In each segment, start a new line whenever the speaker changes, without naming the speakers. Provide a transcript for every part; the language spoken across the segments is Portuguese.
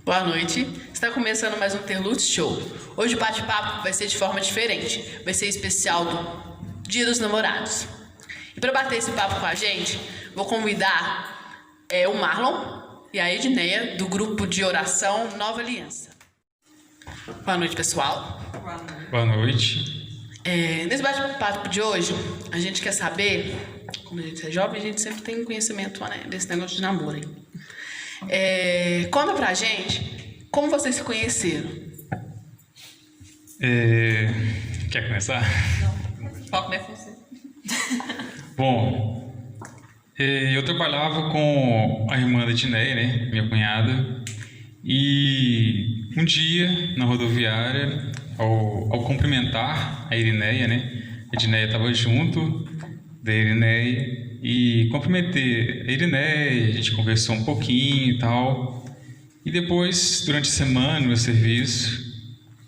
Boa noite. Está começando mais um Terlute Show. Hoje o bate-papo vai ser de forma diferente. Vai ser especial do Dia dos Namorados. E para bater esse papo com a gente, vou convidar o Marlon e a Edneia, do grupo de oração Nova Aliança. Boa noite, pessoal.
Boa noite.
Nesse bate-papo de hoje, a gente quer saber, como a gente é jovem, a gente sempre tem conhecimento, né, desse negócio de namoro aí. Conta pra gente como vocês se conheceram.
Quer começar?
Não, foco é você.
Bom, eu trabalhava com a irmã da Edneia, né, minha cunhada, e um dia na rodoviária, ao cumprimentar a Edneia, né, a Edneia estava junto da Edneia, e cumprimentei a Edneia, a gente conversou um pouquinho e tal. E depois, durante a semana, no meu serviço,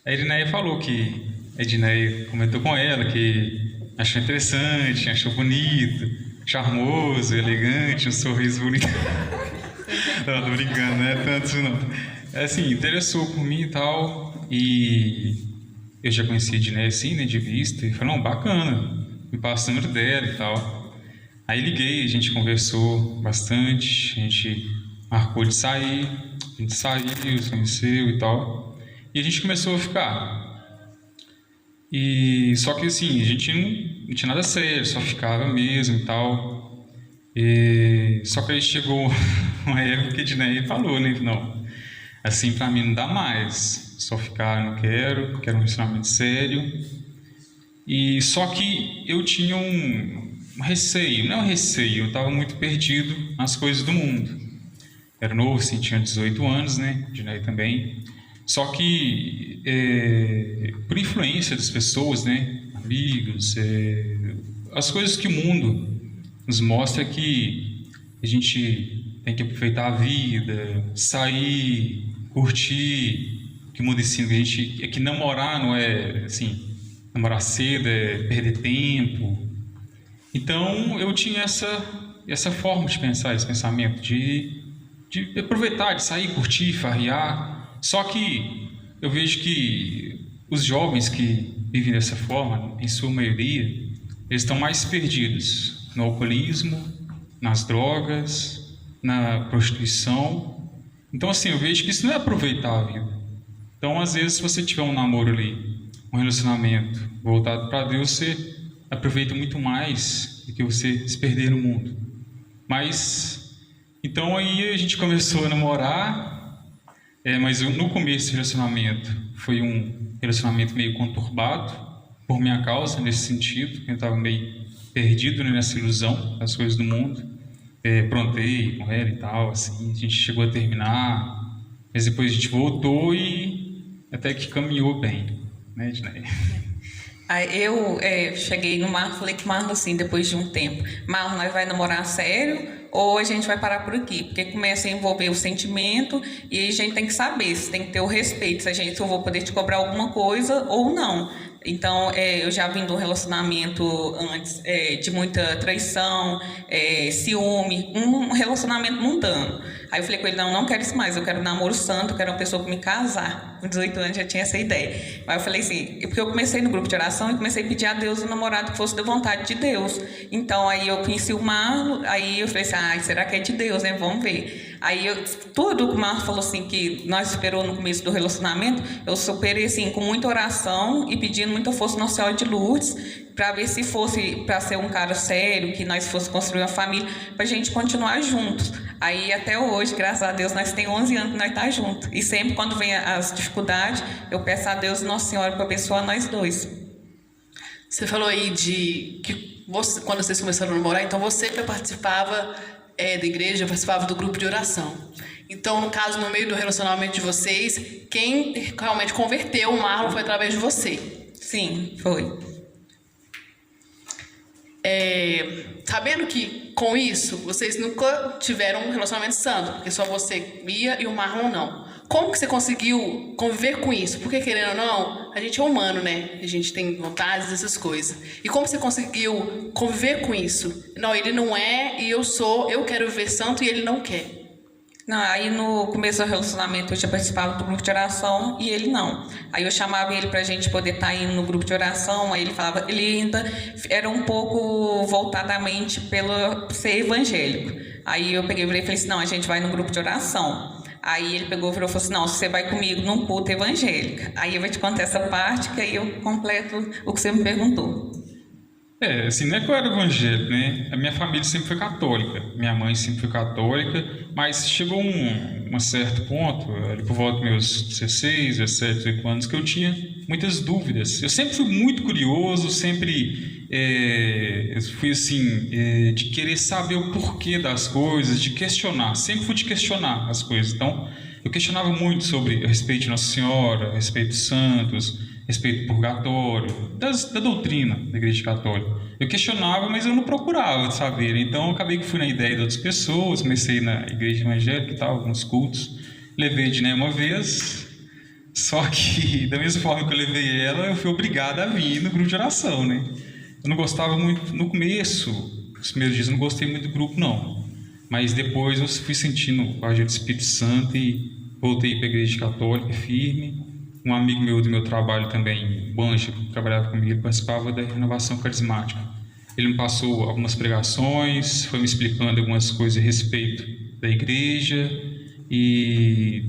a Edneia falou que a Edneia comentou com ela que achou interessante, achou bonito, charmoso, elegante, um sorriso bonito. Não, tô brincando, não é tanto isso não. Assim, interessou por mim e tal. E eu já conheci a Edneia assim, né, de vista, e falei, não, bacana, me passa o número dela e tal. Aí liguei, a gente conversou bastante, a gente marcou de sair, a gente saiu, se conheceu e tal, e a gente começou a ficar. E só que assim, a gente não tinha nada sério, só ficava mesmo e tal. Só que aí chegou uma época que a Edneia falou, né, não, assim pra mim não dá mais, só ficar não quero um relacionamento sério. E só que eu tinha um receio, não é um receio, eu estava muito perdido nas coisas do mundo. Era novo, assim, tinha 18 anos, né, Edneia também. Só que, por influência das pessoas, né, amigos, as coisas que o mundo nos mostra que a gente tem que aproveitar a vida, sair, curtir, que o mundo ensina que a gente, que namorar não é, assim, namorar cedo é perder tempo. Então eu tinha essa forma de pensar, esse pensamento de aproveitar, de sair, curtir, farrear. Só que eu vejo que os jovens que vivem dessa forma, em sua maioria, eles estão mais perdidos no alcoolismo, nas drogas, na prostituição. Então assim, eu vejo que isso não é aproveitar a vida. Então às vezes se você tiver um namoro ali, um relacionamento voltado para Deus, você aproveita muito mais do que você se perder no mundo. Mas, então aí a gente começou a namorar, mas no começo do relacionamento foi um relacionamento meio conturbado, por minha causa, nesse sentido, eu estava meio perdido, né, nessa ilusão das coisas do mundo. Aprontei com ela e tal, assim, a gente chegou a terminar, mas depois a gente voltou e até que caminhou bem, né, Edneia?
Aí eu cheguei no Marlon, falei com o Marlon assim, depois de um tempo, Marlon, nós vai namorar sério ou a gente vai parar por aqui? Porque começa a envolver o sentimento e a gente tem que saber, se tem que ter o respeito, se eu vou poder te cobrar alguma coisa ou não. Então, eu já vim de um relacionamento antes de muita traição, ciúme, um relacionamento mundano. Aí eu falei com ele, não quero isso mais, eu quero um namoro santo, eu quero uma pessoa para me casar. Com 18 anos já tinha essa ideia. Aí eu falei assim, porque eu comecei no grupo de oração e comecei a pedir a Deus um namorado que fosse da vontade de Deus. Então, aí eu conheci o Marlon, aí eu falei assim, será que é de Deus, né? Vamos ver. Aí tudo que o Marlon falou assim, que nós esperou no começo do relacionamento, eu superei assim, com muita oração e pedindo muita força Nossa Senhora de Lourdes, para ver se fosse para ser um cara sério, que nós fosse construir uma família, para a gente continuar juntos. Aí até hoje, graças a Deus, nós temos 11 anos que nós estamos juntos. E sempre quando vem as dificuldades, eu peço a Deus Nossa Senhora para abençoar nós dois.
Você falou aí de que quando vocês começaram a namorar, então você já participava da igreja, participava do grupo de oração. Então, no caso, no meio do relacionamento de vocês, quem realmente converteu o Marlon foi através de você.
Sim, foi.
Sabendo que com isso vocês nunca tiveram um relacionamento santo, porque só você ia e o Marlon não. Como que você conseguiu conviver com isso? Porque, querendo ou não, a gente é humano, né? A gente tem vontades, essas coisas. E como você conseguiu conviver com isso? Não, ele não é e eu quero viver santo e ele não quer.
Não, aí no começo do relacionamento eu já participava do grupo de oração e ele não. Aí eu chamava ele pra gente poder estar indo no grupo de oração, aí ele falava, ele ainda era um pouco voltadamente pelo ser evangélico. Aí eu peguei e falei assim, não, a gente vai no grupo de oração. Aí ele pegou e falou assim, não, você vai comigo num culto evangélico. Aí eu vou te contar essa parte que aí eu completo o que você me perguntou.
Assim, não é que eu era evangélico, né? A minha família sempre foi católica, minha mãe sempre foi católica, mas chegou um certo ponto, ali por volta dos meus 16, 17, 18 anos, que eu tinha muitas dúvidas. Eu sempre fui muito curioso, sempre fui assim, de querer saber o porquê das coisas, de questionar, sempre fui de questionar as coisas. Então, eu questionava muito sobre a respeito de Nossa Senhora, a respeito dos santos, respeito do purgatório, da doutrina da Igreja Católica. Eu questionava, mas eu não procurava saber. Então, eu acabei que fui na ideia de outras pessoas, comecei na Igreja Evangélica e tal, alguns cultos. Levei a Edneia uma vez, só que, da mesma forma que eu levei ela, eu fui obrigado a vir no grupo de oração, né? Eu não gostava muito, no começo, os primeiros dias eu não gostei muito do grupo, não. Mas depois eu fui sentindo o agir do Espírito Santo e voltei para a Igreja Católica firme. Um amigo meu do meu trabalho também, Banjo, que trabalhava comigo, ele participava da renovação carismática. Ele me passou algumas pregações, foi me explicando algumas coisas a respeito da igreja e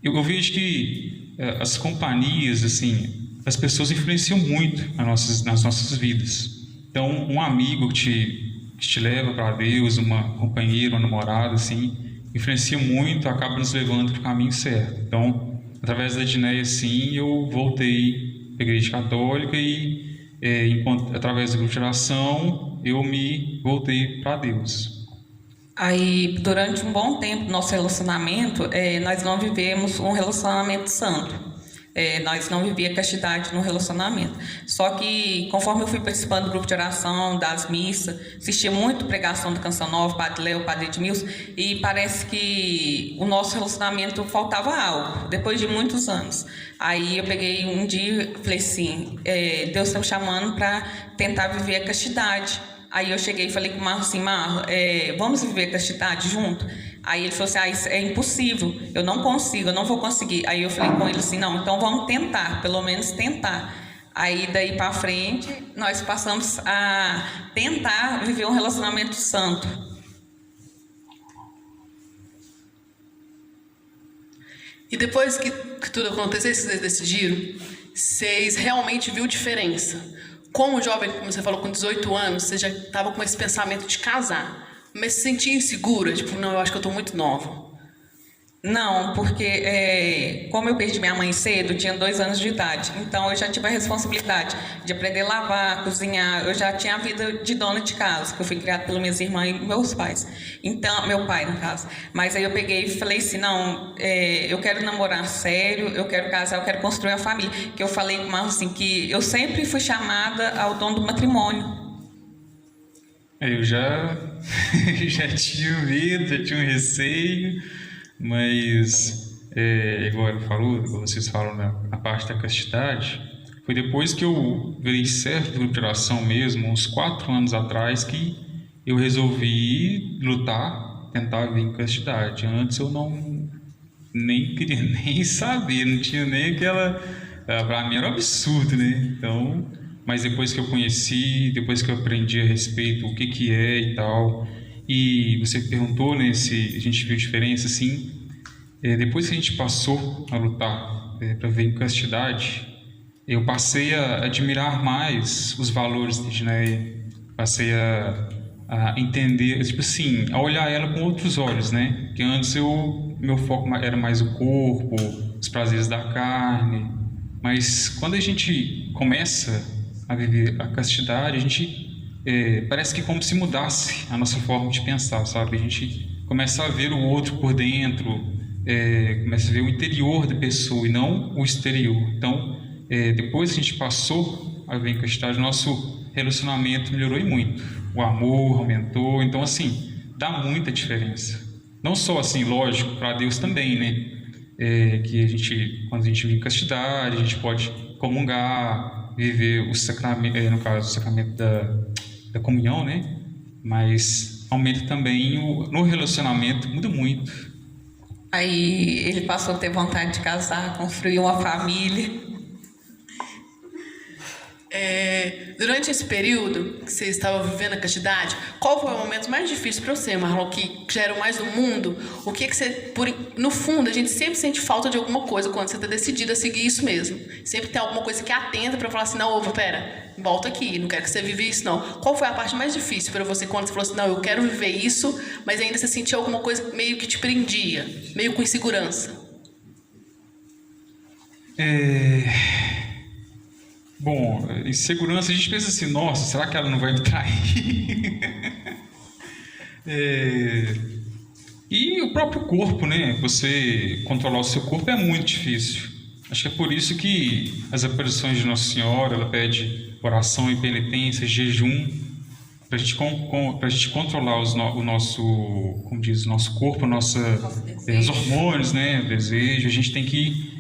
eu vejo que as companhias, assim, as pessoas influenciam muito nas nossas vidas. Então, um amigo que te leva para Deus, uma companheira, uma namorada, assim, influencia muito, acaba nos levando para o caminho certo. Então, através da Edneia, sim, eu voltei para a Igreja Católica e, através do grupo de oração, eu me voltei para Deus.
Aí, durante um bom tempo do nosso relacionamento, nós não vivemos um relacionamento santo. Nós não vivíamos castidade no relacionamento. Só que, conforme eu fui participando do grupo de oração, das missas, assistia muito pregação do Canção Nova, Padre Léo, Padre Edmilson, e parece que o nosso relacionamento faltava algo, depois de muitos anos. Aí eu peguei um dia e falei assim, Deus está me chamando para tentar viver a castidade. Aí eu cheguei e falei com o Marlon assim, Marlon, vamos viver a castidade junto? Aí ele falou assim, isso é impossível, eu não consigo, eu não vou conseguir. Aí eu falei com ele assim, não, então vamos tentar, pelo menos tentar. Aí daí para frente, nós passamos a tentar viver um relacionamento santo.
E depois que tudo aconteceu, vocês decidiram, vocês realmente viram diferença? Como jovem, como você falou, com 18 anos, você já estava com esse pensamento de casar, mas se sentia insegura? Tipo, não, eu acho que eu estou muito nova.
Não, porque como eu perdi minha mãe cedo, tinha 2 anos de idade, então eu já tive a responsabilidade de aprender a lavar, cozinhar, eu já tinha a vida de dona de casa, que eu fui criada pelas minhas irmãs e meus pais, então, meu pai no caso, mas aí eu peguei e falei assim, não, eu quero namorar sério, eu quero casar, eu quero construir uma família, que eu falei com o Marlon assim, que eu sempre fui chamada ao dom do matrimônio.
Eu já tinha medo, já tinha um receio, mas, igual vocês falam na parte da castidade, foi depois que eu virei certo do grupo de oração mesmo, uns 4 anos atrás, que eu resolvi lutar, tentar vir em castidade. Antes eu nem queria nem saber, não tinha nem aquela... Para mim era um absurdo, né? Então, mas depois que eu conheci, depois que eu aprendi a respeito o que é e tal... E você perguntou, né, se a gente viu diferença, assim, depois que a gente passou a lutar para ver em castidade, eu passei a admirar mais os valores da Edneia, passei a entender, tipo assim, a olhar ela com outros olhos, né, porque antes meu foco era mais o corpo, os prazeres da carne, mas quando a gente começa a viver a castidade, a gente... parece que como se mudasse a nossa forma de pensar, sabe? A gente começa a ver o outro por dentro, começa a ver o interior da pessoa e não o exterior. Então, depois que a gente passou a ver em castidade, nosso relacionamento melhorou e muito. O amor aumentou, então assim, dá muita diferença. Não só assim, lógico, para Deus também, né? Que quando a gente vive em castidade, a gente pode comungar, viver o sacramento, no caso, o sacramento da comunhão, né? Mas aumenta também no relacionamento, muda muito.
Aí ele passou a ter vontade de casar, construir uma família.
Durante esse período que você estava vivendo a castidade, qual foi o momento mais difícil para você, Marlon, que já era o mais do mundo? O que você, no fundo, a gente sempre sente falta de alguma coisa quando você está decidido a seguir isso mesmo. Sempre tem alguma coisa que atenta para falar assim, não, ovo, pera, volta aqui, não quero que você viva isso, não. Qual foi a parte mais difícil para você quando você falou assim, não, eu quero viver isso, mas ainda você sentia alguma coisa meio que te prendia, meio com insegurança?
Bom, insegurança, a gente pensa assim, nossa, será que ela não vai me trair? E o próprio corpo, né? Você controlar o seu corpo é muito difícil. Acho que é por isso que as aparições de Nossa Senhora, ela pede oração e penitência, jejum, para a gente controlar o nosso, como diz, o nosso corpo, os hormônios, né? O desejo. A gente tem que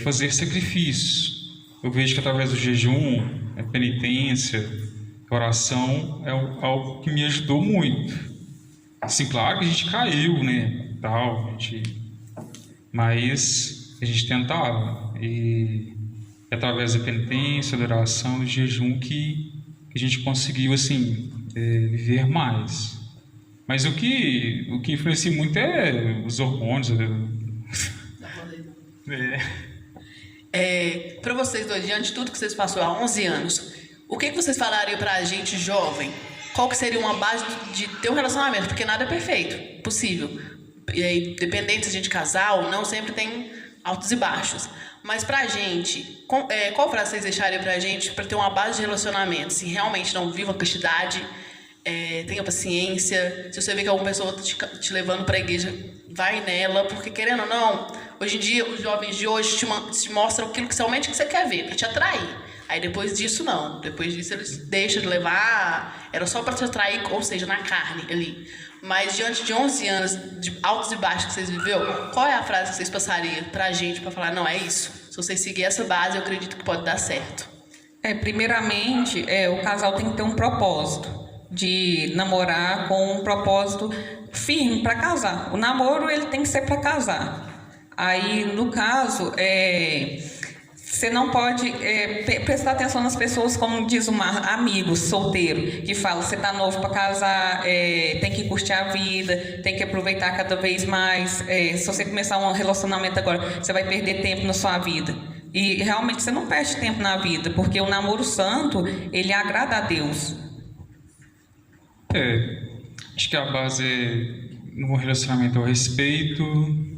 fazer sacrifícios. Eu vejo que através do jejum, a penitência, a oração é algo que me ajudou muito. Assim, claro que a gente caiu, né? Mas a gente tentava. E através da penitência, da oração, do jejum que a gente conseguiu assim viver mais. Mas o que influencia muito é os hormônios.
Para vocês dois, diante de tudo que vocês passaram há 11 anos, o que vocês falariam para a gente jovem? Qual que seria uma base de ter um relacionamento? Porque nada é perfeito, possível. E aí, dependente se a gente casar ou não, sempre tem altos e baixos. Mas pra gente, qual frase vocês deixariam pra gente para ter uma base de relacionamento? Se realmente não viva a castidade, tenha paciência. Se você vê que alguma pessoa está te levando para a igreja, vai nela, porque querendo ou não, hoje em dia os jovens de hoje te mostram aquilo que realmente que você quer ver, para te atrair. Aí depois disso não, depois disso eles deixam de levar, era só para te atrair, ou seja, na carne ali. Mas diante de 11 anos de altos e baixos que vocês viveu, qual é a frase que vocês passariam pra gente para falar, não, é isso, se vocês seguirem essa base eu acredito que pode dar certo?
Primeiramente, o casal tem que ter um propósito de namorar com um propósito firme para casar. O namoro ele tem que ser para casar. Aí, no caso, você não pode prestar atenção nas pessoas, como diz um amigo solteiro, que fala, você tá novo para casar, tem que curtir a vida, tem que aproveitar cada vez mais. Se você começar um relacionamento agora, você vai perder tempo na sua vida. E realmente você não perde tempo na vida, porque o namoro santo, ele agrada a Deus.
Acho que a base no relacionamento é o respeito,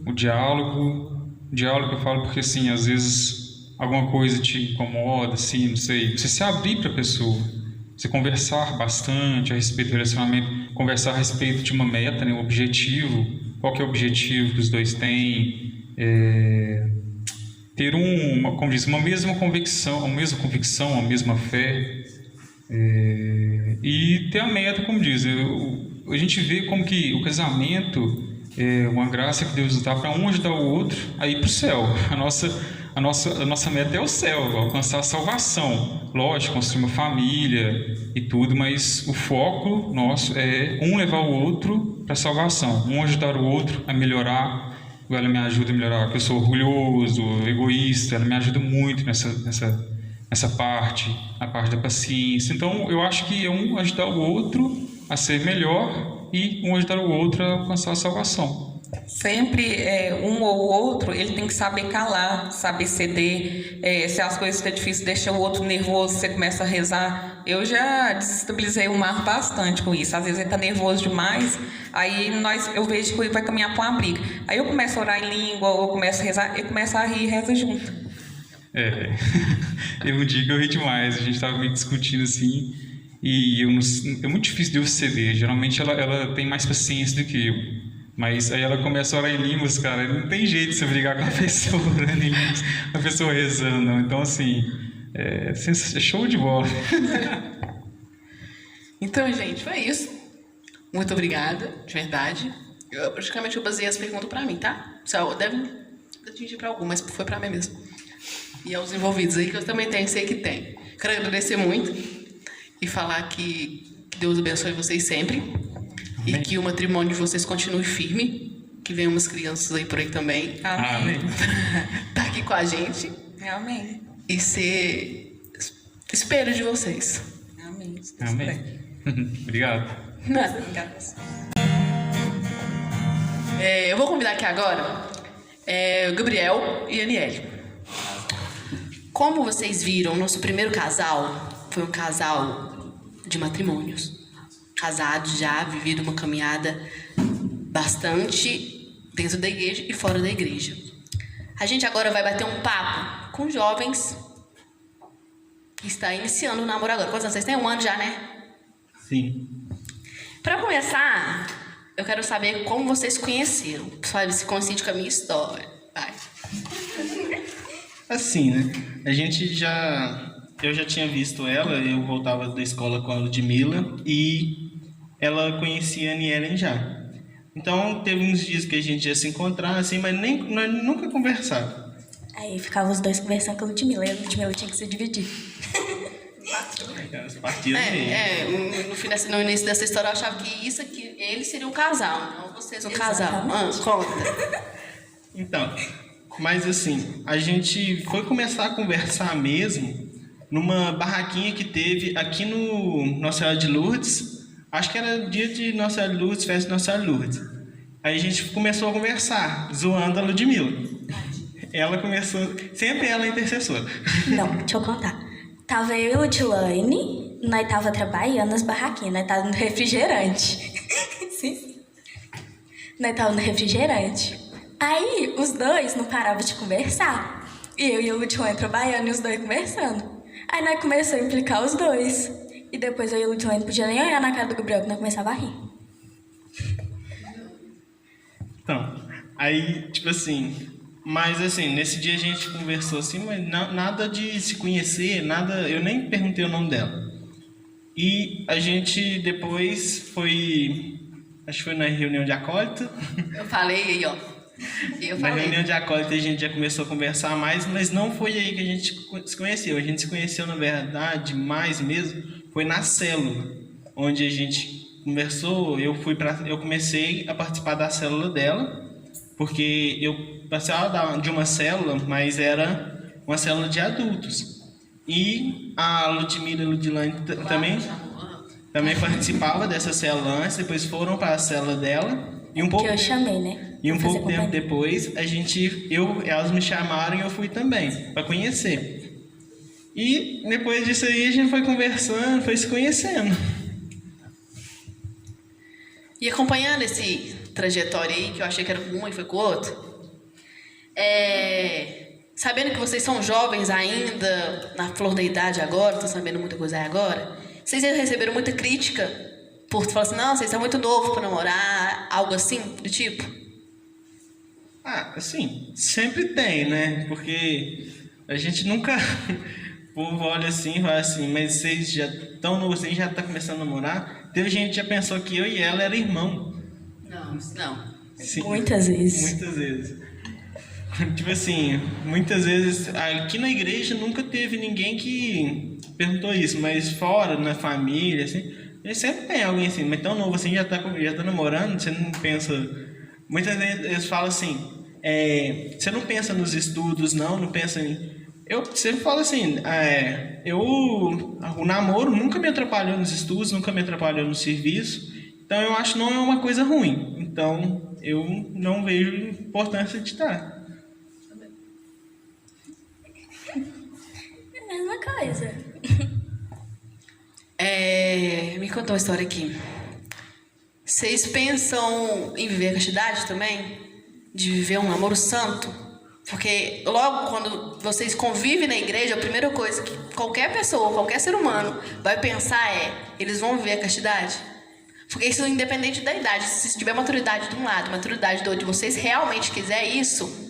o diálogo. O diálogo eu falo porque, assim, às vezes alguma coisa te incomoda, assim, não sei. Você se abrir para a pessoa, você conversar bastante a respeito do relacionamento, conversar a respeito de uma meta, né, um objetivo. Qual que é o objetivo que os dois têm? Ter como diz, uma mesma convicção, uma mesma fé. E ter a meta, como diz, a gente vê como que o casamento é uma graça que Deus dá para um ajudar o outro a ir para o céu. A nossa meta é o céu, alcançar a salvação. Lógico, construir uma família e tudo, mas o foco nosso é um levar o outro para a salvação, um ajudar o outro a melhorar. Ela me ajuda a melhorar, porque eu sou orgulhoso, egoísta, ela me ajuda muito nessa parte, a parte da paciência. Então, eu acho que é um ajudar o outro a ser melhor e um ajudar o outro a alcançar a salvação.
Sempre um ou outro, ele tem que saber calar, saber ceder. Se as coisas estão difíceis, deixa o outro nervoso, você começa a rezar. Eu já desestabilizei o Mar bastante com isso. Às vezes ele está nervoso demais, aí eu vejo que ele vai caminhar para uma briga. Aí eu começo a orar em língua, eu começo a rezar, ele começa a rir e reza junto.
Teve um dia que eu ri demais, a gente estava meio discutindo assim, e é muito difícil de eu ceder. Geralmente ela tem mais paciência do que eu, mas aí ela começa a orar em línguas, cara, não tem jeito de você brigar com a pessoa orando em línguas, a pessoa rezando, não. Então assim, é show de bola.
Então, gente, foi isso. Muito obrigada, de verdade. Praticamente eu baseei as perguntas para mim, tá? Só deve atingir para algumas, mas foi para mim mesmo. E aos envolvidos aí, que eu também tenho, sei que tem. Quero agradecer muito e falar que Deus abençoe vocês sempre. Amém. E que o matrimônio de vocês continue firme, que venham umas crianças aí por aí também.
Amém.
Tá aqui com a gente
Amém.
e ser espelho de vocês.
Amém.
Amém. Obrigado.
Obrigada.
Eu vou convidar aqui agora o Gabriel e a Aniele. Como vocês viram, nosso primeiro casal foi um casal de matrimônios. Casados já, vivido uma caminhada bastante dentro da igreja e fora da igreja. A gente agora vai bater um papo com jovens que está iniciando o namoro agora. Quantos anos vocês têm? 1 ano já, né?
Sim.
Para começar, eu quero saber como vocês se conheceram. Sabe, se coincide com a minha história. Vai.
Assim, né? Eu já tinha visto ela, eu voltava da escola com a Ludmilla e ela conhecia a Anielen já. Então, teve uns dias que a gente ia se encontrar, assim, mas nós nunca conversava.
Aí ficavam os dois conversando com a Ludmilla, e a Ludmilla tinha que se dividir.
As partidas mesmo.
No início dessa história eu achava que isso aqui, eles seriam um casal, não vocês um casal.
Exatamente.
Conta.
Então, mas assim, a gente foi começar a conversar mesmo numa barraquinha que teve aqui no Nossa Senhora de Lourdes. Acho que era dia de Nossa Senhora de Lourdes, festa de Nossa Senhora de Lourdes. Aí a gente começou a conversar, zoando a Ludmilla. Ela começou, sempre ela é intercessora.
Não, deixa eu contar. Tava eu e a Ludilane, nós tava trabalhando nas barraquinhas, nós tava no refrigerante. Sim. Nós tava no refrigerante. Aí, os dois não paravam de conversar. E eu e a Ludilane trabalhando e os dois conversando. Aí nós começamos a implicar os dois. E depois eu e a Ludilane não podia nem olhar na cara do Gabriel, que nós começava a rir.
Então, aí, tipo assim... Mas, assim, nesse dia a gente conversou assim, mas nada de se conhecer, nada... Eu nem perguntei o nome dela. E a gente depois foi... Acho que foi na reunião de acólito.
Eu falei aí, ó.
Na reunião de acólito a gente já começou a conversar mais, mas não foi aí que a gente se conheceu. A gente se conheceu, na verdade, mais mesmo, foi na célula, onde a gente conversou. Eu comecei a participar da célula dela, porque eu participava de uma célula, mas era uma célula de adultos. E a Ludmilla e a Ludilane também participava dessa célula antes, depois foram para a célula dela. E um pouco
Que eu chamei, né?
E um
Pra fazer
pouco tempo
companhia.
depois, elas me chamaram e eu fui também, para conhecer. E depois disso aí a gente foi conversando, foi se conhecendo.
E acompanhando esse trajetório aí, que eu achei que era com um e foi com o outro, sabendo que vocês são jovens ainda, na flor da idade agora, estão sabendo muita coisa aí agora, vocês já receberam muita crítica por falar assim, não, vocês são muito novos para namorar, algo assim, do tipo?
Ah, assim, sempre tem, né? Porque a gente nunca... O povo olha assim e fala assim, mas vocês já estão novos assim, já tá começando a namorar? Teve gente que já pensou que eu e ela era irmão.
Não.
Sim,
Muitas vezes.
Muitas vezes. Tipo assim, muitas vezes... Aqui na igreja nunca teve ninguém que perguntou isso, mas fora, na família, assim... Sempre tem alguém assim, mas tão novo assim, já tá namorando, você não pensa... Muitas vezes eles falam assim, você não pensa nos estudos, não pensa em... Eu sempre falo assim, o namoro nunca me atrapalhou nos estudos, nunca me atrapalhou no serviço, então eu acho que não é uma coisa ruim. Então, eu não vejo importância de estar.
É a mesma coisa.
Me conta uma história aqui. Vocês pensam em viver a castidade também? De viver um namoro santo? Porque logo quando vocês convivem na igreja, a primeira coisa que qualquer pessoa, qualquer ser humano vai pensar eles vão viver a castidade? Porque isso independente da idade. Se tiver maturidade de um lado, maturidade do outro, vocês realmente quiser isso,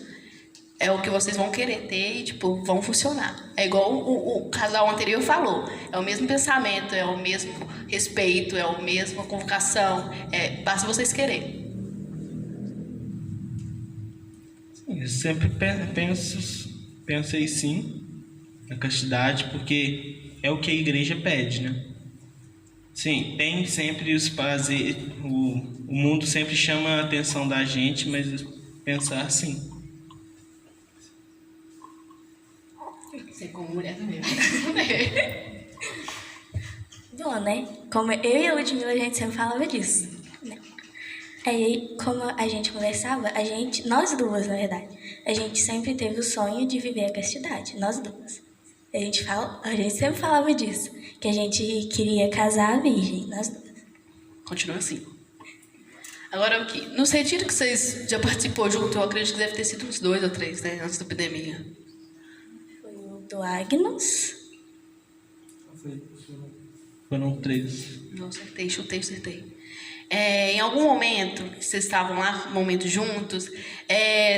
é o que vocês vão querer ter e, tipo, vão funcionar. É igual o casal anterior falou. É o mesmo pensamento, é o mesmo respeito, é a mesma convocação. Basta vocês quererem.
Eu sempre pensei sim na castidade, porque é o que a igreja pede, né? Sim, tem sempre os prazeres, o mundo sempre chama a atenção da gente, mas pensar assim.
Você como mulher também.
Bom, né? Como eu e a Ludmilla, a gente sempre falava disso, né? Aí, como a gente conversava, nós duas, na verdade, a gente sempre teve o sonho de viver a castidade, nós duas. A gente sempre falava disso, que a gente queria casar virgem, nós duas.
Continua assim. Agora, aqui, nos retiros que vocês já participou junto, eu acredito que deve ter sido uns 2 ou 3, né? Antes da epidemia.
Foi o do Agnus.
Foram 3.
Não, acertei. Em algum momento que vocês estavam lá, um momento juntos,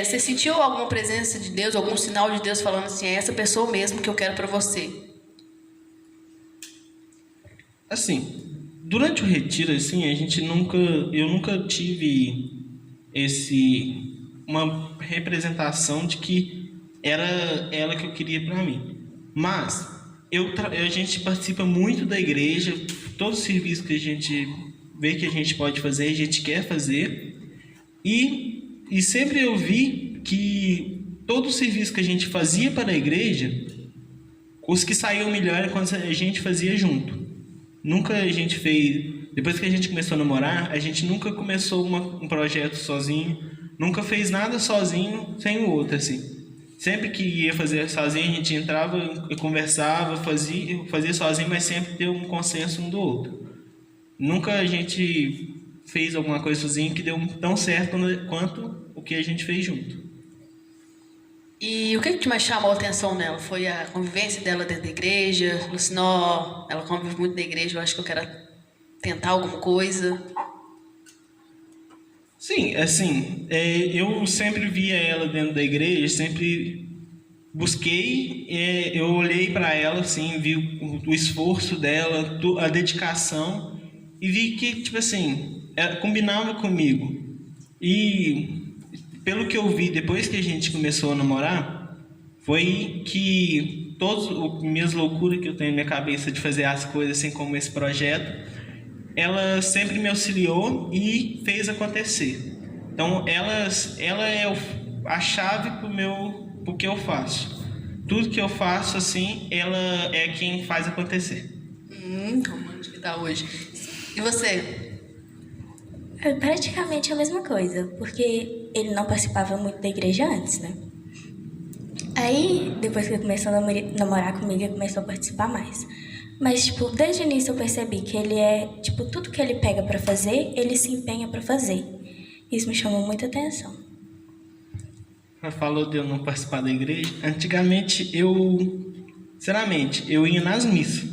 você sentiu alguma presença de Deus, algum sinal de Deus falando assim, é essa pessoa mesmo que eu quero para você?
Assim, durante o retiro, assim, eu nunca tive uma representação de que era ela que eu queria para mim. Mas a gente participa muito da igreja, todos os serviços que a gente vê que a gente pode fazer, a gente quer fazer. E sempre eu vi que todo o serviço que a gente fazia para a igreja, os que saíam melhor era quando a gente fazia junto. Nunca a gente fez... Depois que a gente começou a namorar, a gente nunca começou um projeto sozinho, nunca fez nada sozinho sem o outro, assim. Sempre que ia fazer sozinho, a gente entrava e conversava, fazia sozinho, mas sempre deu um consenso um do outro. Nunca a gente fez alguma coisa sozinho que deu tão certo quanto o que a gente fez junto.
E o que mais chamou a atenção nela? Foi a convivência dela dentro da igreja? Lucinó, ela convive muito na igreja, eu acho que eu quero tentar alguma coisa.
Sim, assim, eu sempre via ela dentro da igreja, sempre busquei, eu olhei para ela, assim, vi o esforço dela, a dedicação, e vi que, tipo assim, ela combinava comigo. E pelo que eu vi depois que a gente começou a namorar, foi que todas as minhas loucuras que eu tenho na minha cabeça de fazer as coisas assim como esse projeto, ela sempre me auxiliou e fez acontecer. Então ela é a chave pro que eu faço. Tudo que eu faço assim, ela é quem faz acontecer.
Romântico que tá hoje. E você?
É praticamente a mesma coisa, porque ele não participava muito da igreja antes, né? Aí, depois que ele começou a namorar comigo, ele começou a participar mais. Mas, tipo, desde o início eu percebi que ele tipo, tudo que ele pega pra fazer, ele se empenha pra fazer. Isso me chamou muita atenção.
Ela falou de eu não participar da igreja. Antigamente, sinceramente, eu ia nas missas.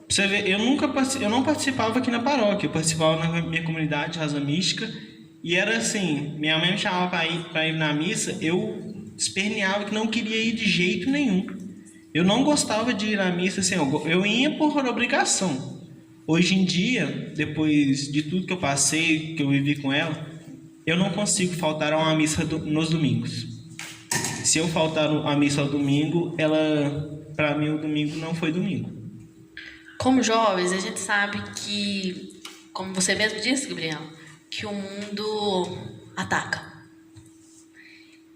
Você vê, eu não participava aqui na paróquia, eu participava na minha comunidade Rasa Mística, e era assim, minha mãe me chamava para ir na missa, eu esperneava que não queria ir de jeito nenhum. Eu não gostava de ir na missa, assim, eu ia por obrigação. Hoje em dia, depois de tudo que eu passei, que eu vivi com ela, eu não consigo faltar a uma missa nos domingos. Se eu faltar a missa ao domingo, para mim o domingo não foi domingo.
Como jovens, a gente sabe que, como você mesmo disse, Gabriel, que o mundo ataca.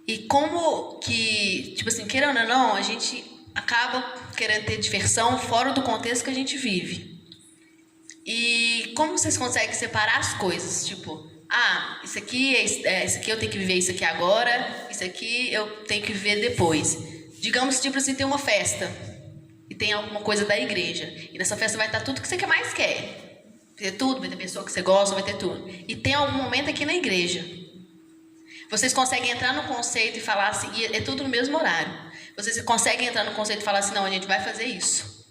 E como que, tipo assim, querendo ou não, a gente acaba querendo ter diversão fora do contexto que a gente vive. E como vocês conseguem separar as coisas? Tipo, isso aqui eu tenho que viver isso aqui agora, isso aqui eu tenho que viver depois. Digamos, tipo assim, tem uma festa e tem alguma coisa da igreja. E nessa festa vai estar tudo que você mais quer. Vai ter tudo, vai ter pessoa que você gosta, vai ter tudo. E tem algum momento aqui na igreja. Vocês conseguem entrar no conceito e falar assim, e é tudo no mesmo horário. Vocês conseguem entrar no conceito e falar assim, não, a gente vai fazer isso.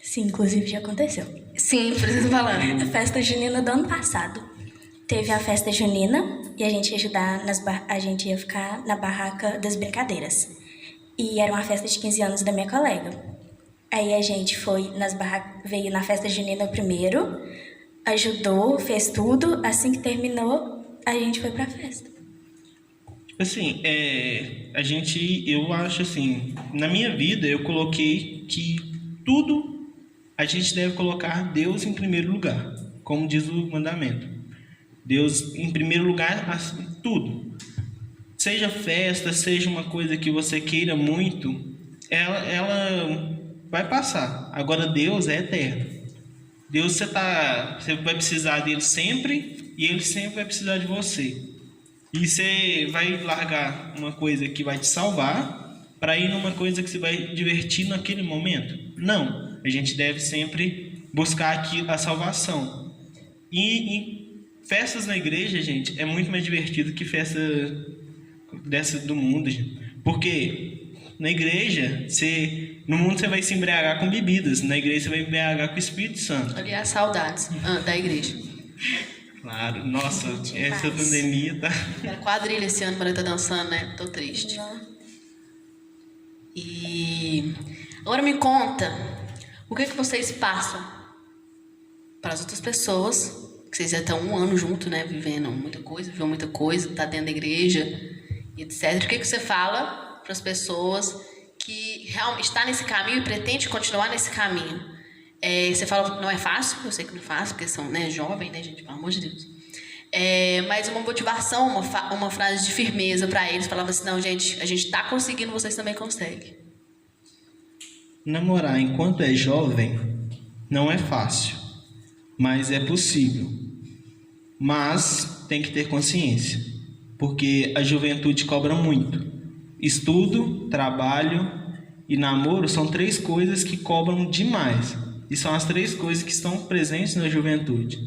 Sim, inclusive já aconteceu.
Sim, preciso falar.
A festa junina do ano passado. Teve a festa junina e a gente ia a gente ia ficar na barraca das brincadeiras. E era uma festa de 15 anos da minha colega. Aí a gente foi veio na festa junina primeiro, ajudou, fez tudo. Assim que terminou, a gente foi pra festa.
Assim, eu acho assim, na minha vida eu coloquei que tudo a gente deve colocar Deus em primeiro lugar. como diz o mandamento. Deus, em primeiro lugar, tudo. Seja festa, seja uma coisa que você queira muito, ela vai passar. Agora, Deus é eterno. Deus, você vai precisar dele sempre e ele sempre vai precisar de você. E você vai largar uma coisa que vai te salvar para ir numa coisa que você vai divertir naquele momento? Não. A gente deve sempre buscar aqui a salvação. E festas na igreja, gente, é muito mais divertido que festa dessa do mundo, gente. Porque na igreja, no mundo você vai se embriagar com bebidas. Na igreja você vai embriagar com o Espírito Santo.
Aliás, saudades da igreja.
Claro. Nossa, essa pandemia tá...
Era quadrilha esse ano para estar dançando, né? Tô triste. E agora me conta, o que vocês passam para as outras pessoas, que vocês já estão 1 ano juntos, né? Vivendo muita coisa, tá dentro da igreja, etc. O que você fala para as pessoas que realmente está nesse caminho e pretende continuar nesse caminho? Você fala que não é fácil, eu sei que não é fácil, porque são, né, jovens, né, gente? Pelo amor de Deus. Mas uma motivação, uma frase de firmeza para eles, falava assim: não, gente, a gente está conseguindo, vocês também conseguem.
Namorar enquanto é jovem não é fácil, mas é possível. Mas tem que ter consciência, porque a juventude cobra muito. Estudo, trabalho e namoro são 3 coisas que cobram demais. E são as 3 coisas que estão presentes na juventude.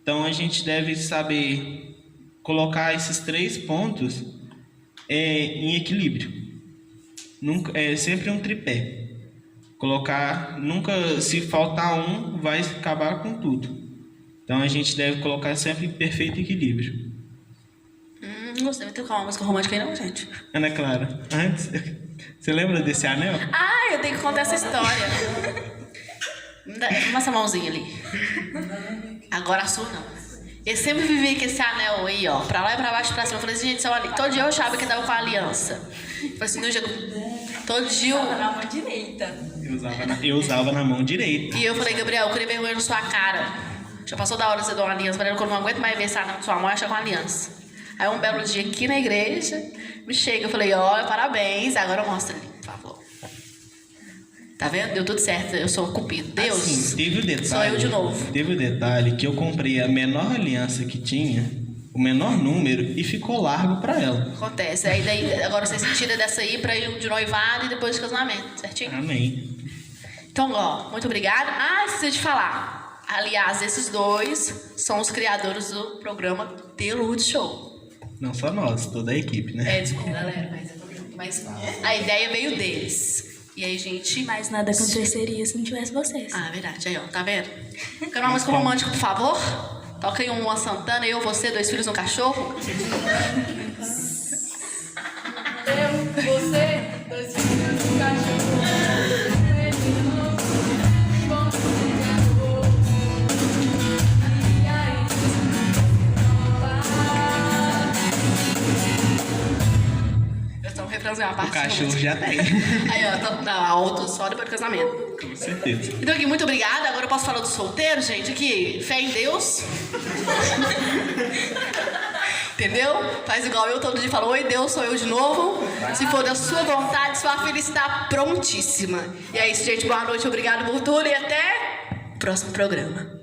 Então a gente deve saber colocar esses 3 pontos em equilíbrio. É sempre um tripé. Se faltar um, vai acabar com tudo. Então a gente deve colocar sempre em perfeito equilíbrio.
Não gostei de tocar uma música romântica aí não, gente.
Ana Clara, antes, você lembra desse anel?
Ah, eu tenho que contar essa história. Toma essa mãozinha ali. Agora a sua não. Eu sempre vivi com esse anel aí, ó, pra lá e pra baixo, pra cima. Eu falei assim, gente, todo dia eu achava que tava com a aliança. Eu falei assim, todo dia eu...
Na mão direita.
Eu usava na mão direita.
E eu falei, Gabriel, eu queria vergonha na sua cara. Já passou da hora de você dar uma aliança. Falei, eu não aguento mais ver esse anel na sua mão, acha com a aliança. Aí um belo dia aqui na igreja, me chega, eu falei, ó, parabéns, agora mostra ali, por favor. Tá vendo? Deu tudo certo, eu sou o cupido. Deus,
assim, teve o detalhe,
sou eu de novo.
Teve o detalhe que eu comprei a menor aliança que tinha, o menor número, e ficou largo pra ela.
Acontece. Aí daí, agora você se tira dessa aí pra ir de noivado e depois de casamento, certinho?
Amém.
Então, ó, muito obrigada. Esqueci de falar. Aliás, esses 2 são os criadores do programa The Lute Show.
Não só nós, toda a equipe, né?
Desculpa, galera, mas a ideia veio deles. E aí, gente...
Mas nada aconteceria se não tivesse vocês.
É verdade. Aí, ó, tá vendo? Quero uma música romântica, por favor? Toca aí uma Santana, eu, você, 2 filhos, um cachorro.
Eu, você, 2 filhos, um cachorro.
Uma parte
O cachorro já tem.
Aí, ó, tá alto só depois do casamento.
Com certeza.
Então, aqui, muito obrigada. Agora eu posso falar dos solteiros, gente. Aqui, fé em Deus. Entendeu? Faz igual eu todo dia falo: oi, Deus, sou eu de novo. Se for da sua vontade, sua filha está prontíssima. E é isso, gente. Boa noite, obrigado por tudo e até o próximo programa.